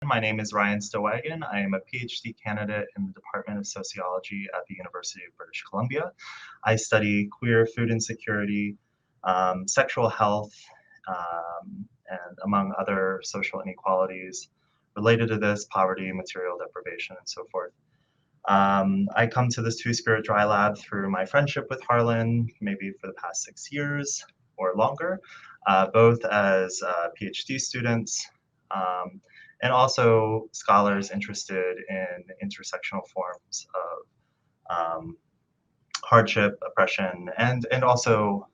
My name is Ryan Stillwagon. I am a PhD candidate in the Department of Sociology at the University of British Columbia. I study queer food insecurity, sexual health, and among other social inequalities related to this, poverty, material deprivation, and so forth. I come to this Two-Spirit Dry Lab through my friendship with Harlan, maybe for the past 6 years or longer, both as PhD students and also scholars interested in intersectional forms of hardship, oppression, and also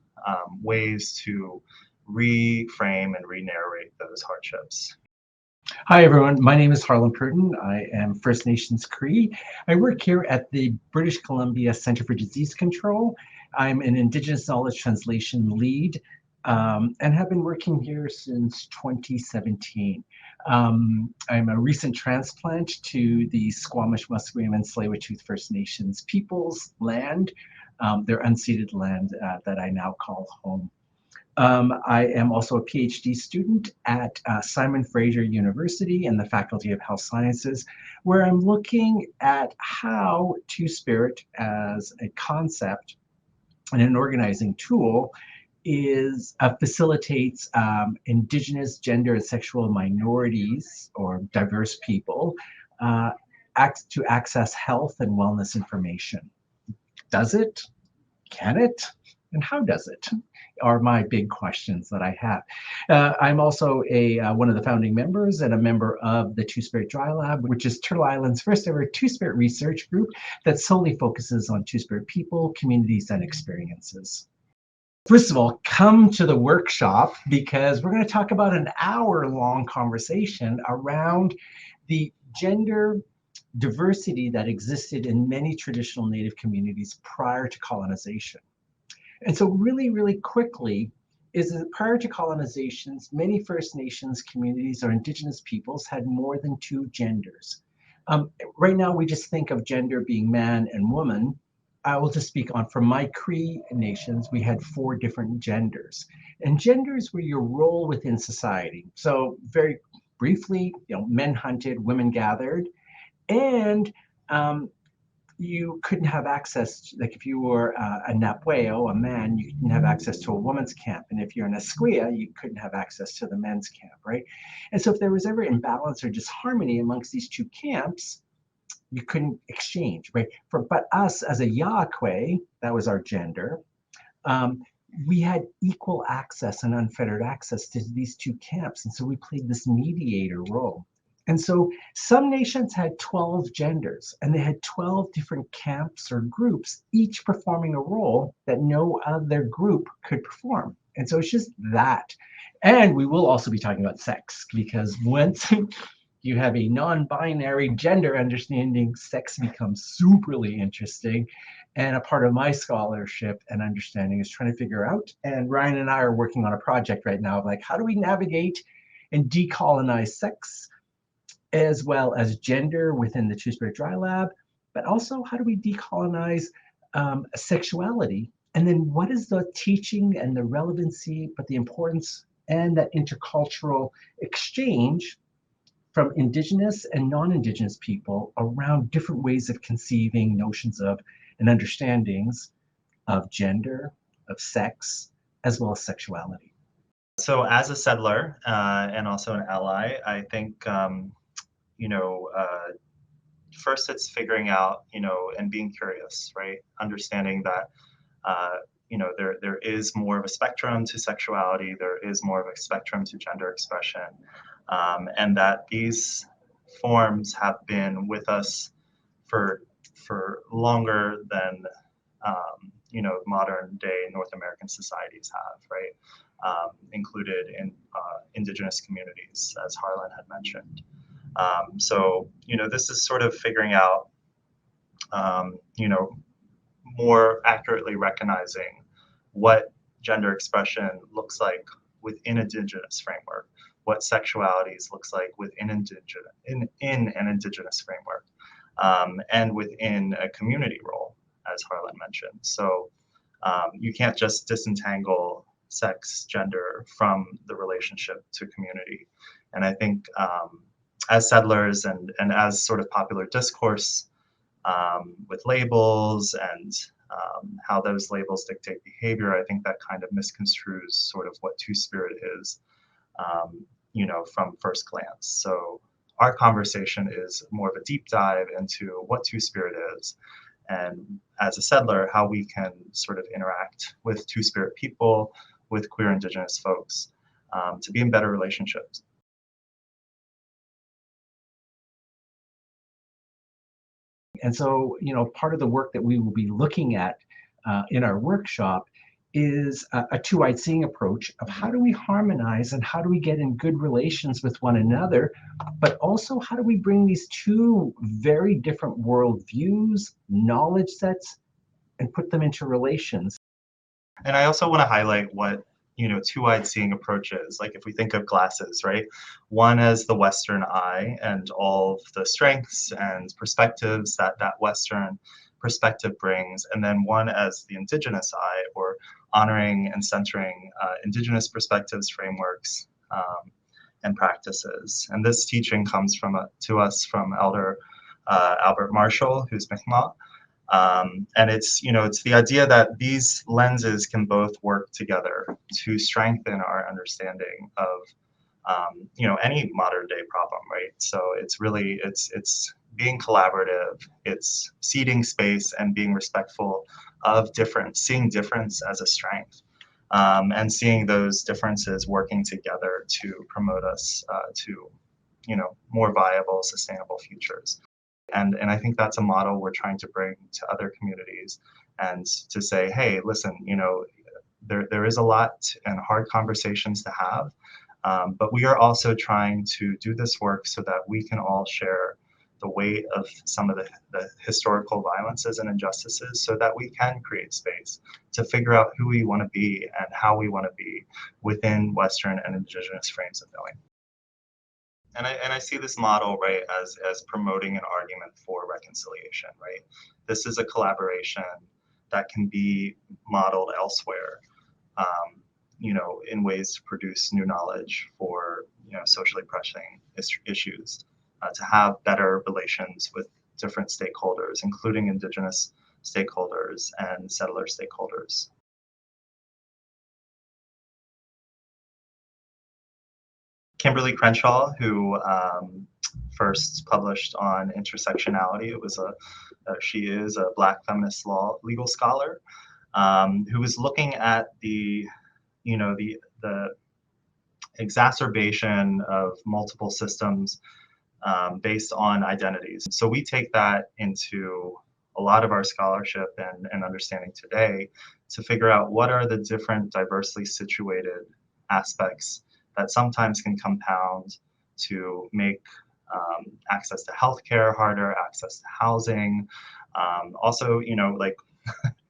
ways to reframe and re-narrate those hardships. Hi everyone, my name is Harlan Pruden. I am First Nations Cree. I work here at the British Columbia Centre for Disease Control. I'm an Indigenous Knowledge Translation Lead and have been working here since 2017. I'm a recent transplant to the Squamish, Musqueam, and Tsleil-Waututh First Nations peoples' land, their unceded land that I now call home. I am also a PhD student at Simon Fraser University in the Faculty of Health Sciences, where I'm looking at how Two-Spirit as a concept and an organizing tool facilitates Indigenous, gender, and sexual minorities or diverse people to access health and wellness information. Does it? Can it? And how does it? Are my big questions that I have. I'm also one of the founding members and a member of the Two-Spirit Dry Lab, which is Turtle Island's first ever Two-Spirit research group that solely focuses on Two-Spirit people, communities, and experiences. First of all, come to the workshop because we're going to talk about an hour-long conversation around the gender diversity that existed in many traditional Native communities prior to colonization. And so really, really quickly, is that prior to colonizations, many First Nations communities or Indigenous peoples had more than two genders. Right now, we just think of gender being man and woman. I will just speak on, for my Cree nations, we had 4 different genders. And genders were your role within society. So very briefly, men hunted, women gathered, and you couldn't have access, like if you were a Napweo, a man, you couldn't have access to a woman's camp. And if you're an Esquia, you couldn't have access to the men's camp, right? And so if there was ever imbalance or disharmony amongst these two camps, you couldn't exchange, right? But us as a Yaqui, that was our gender, we had equal access and unfettered access to these two camps. And so we played this mediator role. And so some nations had 12 genders, and they had 12 different camps or groups, each performing a role that no other group could perform. And so it's just that. And we will also be talking about sex, because once you have a non-binary gender understanding, sex becomes superly interesting. And a part of my scholarship and understanding is trying to figure out, and Ryan and I are working on a project right now, like how do we navigate and decolonize sex, as well as gender within the Two-Spirit Dry Lab, but also how do we decolonize sexuality? And then what is the teaching and the relevancy, but the importance and that intercultural exchange from Indigenous and non-Indigenous people around different ways of conceiving notions of and understandings of gender, of sex, as well as sexuality. So as a settler and also an ally, I think first it's figuring out, and being curious, right? Understanding that, there is more of a spectrum to sexuality, there is more of a spectrum to gender expression, and that these forms have been with us for longer than, modern day North American societies have, right? Included in Indigenous communities, as Harlan had mentioned. So, this is sort of figuring out, more accurately recognizing what gender expression looks like within Indigenous framework, what sexualities looks like within in an Indigenous framework, and within a community role, as Harlan mentioned. So you can't just disentangle sex, gender from the relationship to community. And I think as settlers and as sort of popular discourse with labels and how those labels dictate behavior, I think that kind of misconstrues sort of what Two-Spirit is, from first glance. So our conversation is more of a deep dive into what Two-Spirit is, and as a settler, how we can sort of interact with Two-Spirit people, with queer Indigenous folks, to be in better relationships. And so, part of the work that we will be looking at in our workshop is a two-eyed seeing approach of how do we harmonize and how do we get in good relations with one another, but also how do we bring these two very different worldviews, knowledge sets, and put them into relations. And I also want to highlight what two-eyed seeing approaches, like if we think of glasses, right? One as the Western eye and all of the strengths and perspectives that that Western perspective brings, and then one as the Indigenous eye, or honoring and centering Indigenous perspectives, frameworks, and practices. And this teaching comes to us from Elder Albert Marshall, who's Mi'kmaq. And it's the idea that these lenses can both work together to strengthen our understanding of any modern day problem, right? So it's really it's being collaborative, it's ceding space and being respectful of difference, seeing difference as a strength, and seeing those differences working together to promote us to more viable, sustainable futures. And I think that's a model we're trying to bring to other communities, and to say, hey, listen, there is a lot and hard conversations to have, but we are also trying to do this work so that we can all share the weight of some of the historical violences and injustices, so that we can create space to figure out who we want to be and how we want to be within Western and Indigenous frames of knowing. And I see this model, right, as promoting an argument for reconciliation, right? This is a collaboration that can be modeled elsewhere, in ways to produce new knowledge for socially pressing issues, to have better relations with different stakeholders, including Indigenous stakeholders and settler stakeholders. Kimberly Crenshaw, who first published on intersectionality. She is a Black feminist legal scholar, who was looking at the exacerbation of multiple systems based on identities. So we take that into a lot of our scholarship and understanding today to figure out what are the different diversely situated aspects that sometimes can compound to make access to healthcare harder, access to housing, also, like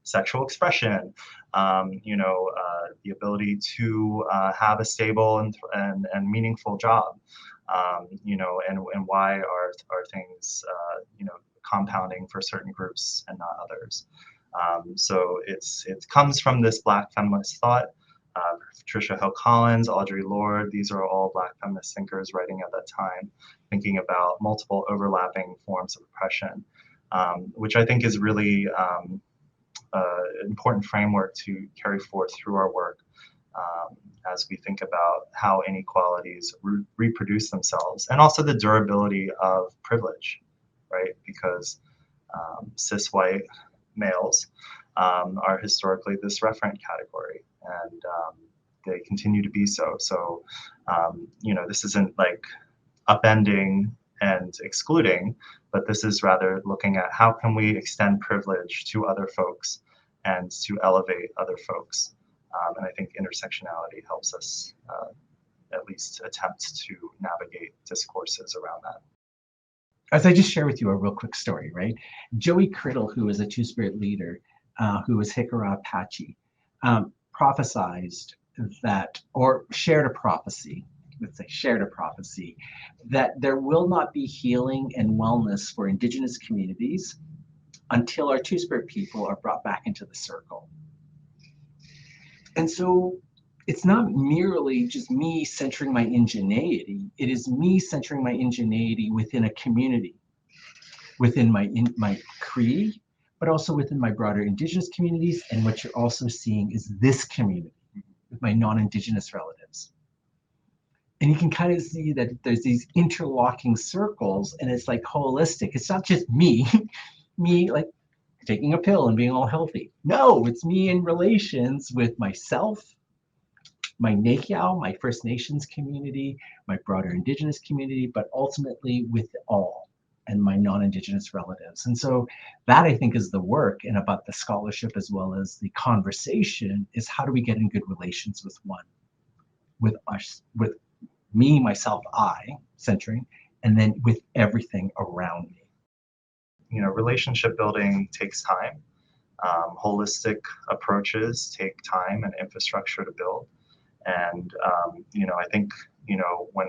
sexual expression, the ability to have a stable and meaningful job, and why are things, compounding for certain groups and not others. So it comes from this Black feminist thought. Patricia Hill Collins, Audre Lorde, these are all Black feminist thinkers writing at that time, thinking about multiple overlapping forms of oppression, which I think is really an important framework to carry forth through our work, as we think about how inequalities reproduce themselves, and also the durability of privilege, right? Because cis white males are historically this referent category, and they continue to be so. So, this isn't like upending and excluding, but this is rather looking at how can we extend privilege to other folks and to elevate other folks. And I think intersectionality helps us at least attempt to navigate discourses around that. As I just share with you a real quick story, right? Joey Criddle, who is a Two-Spirit leader, who was Hikara Apache, prophesized that, or shared a prophecy, that there will not be healing and wellness for Indigenous communities until our Two-Spirit people are brought back into the circle. And so it's not merely just me centering my indigeneity. It is me centering my indigeneity within a community, within my Cree, but also within my broader Indigenous communities. And what you're also seeing is this community with my non-Indigenous relatives. And you can kind of see that there's these interlocking circles, and it's like holistic. It's not just me, me like taking a pill and being all healthy. No, it's me in relations with myself, my Nehiyô, my First Nations community, my broader Indigenous community, but ultimately with all and my non-Indigenous relatives. And so that, I think, is the work, and about the scholarship as well as the conversation is how do we get in good relations with one, with us, with me, myself, I, centering, and then with everything around me. You know, relationship building takes time. Holistic approaches take time and infrastructure to build. And you know, I think, you know, when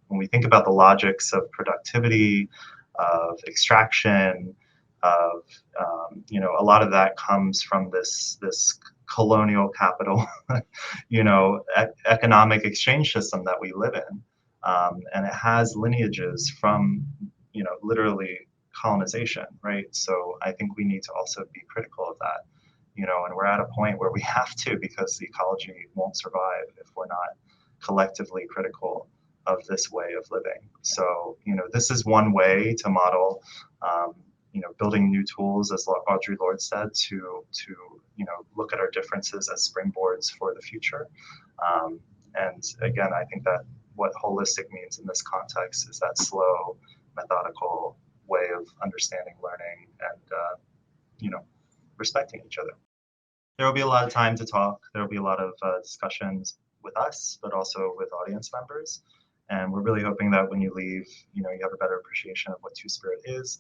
we think about the logics of productivity, of extraction, of you know, a lot of that comes from this colonial capital, you know, economic exchange system that we live in, and it has lineages from, you know, literally colonization, right? So I think we need to also be critical of that, you know, and we're at a point where we have to, because the ecology won't survive if we're not collectively critical of this way of living. So, you know, this is one way to model, you know, building new tools, as Audre Lorde said, to you know, look at our differences as springboards for the future. And again, I think that what holistic means in this context is that slow, methodical way of understanding, learning, and you know, respecting each other. There will be a lot of time to talk. There will be a lot of discussions with us, but also with audience members. And we're really hoping that when you leave, you know, you have a better appreciation of what Two-Spirit is.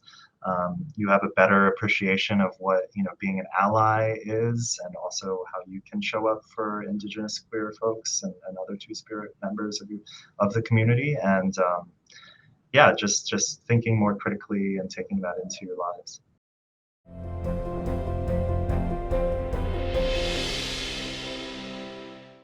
You have a better appreciation of what, you know, being an ally is, and also how you can show up for Indigenous queer folks and other Two-Spirit members of the community. And yeah, just thinking more critically and taking that into your lives.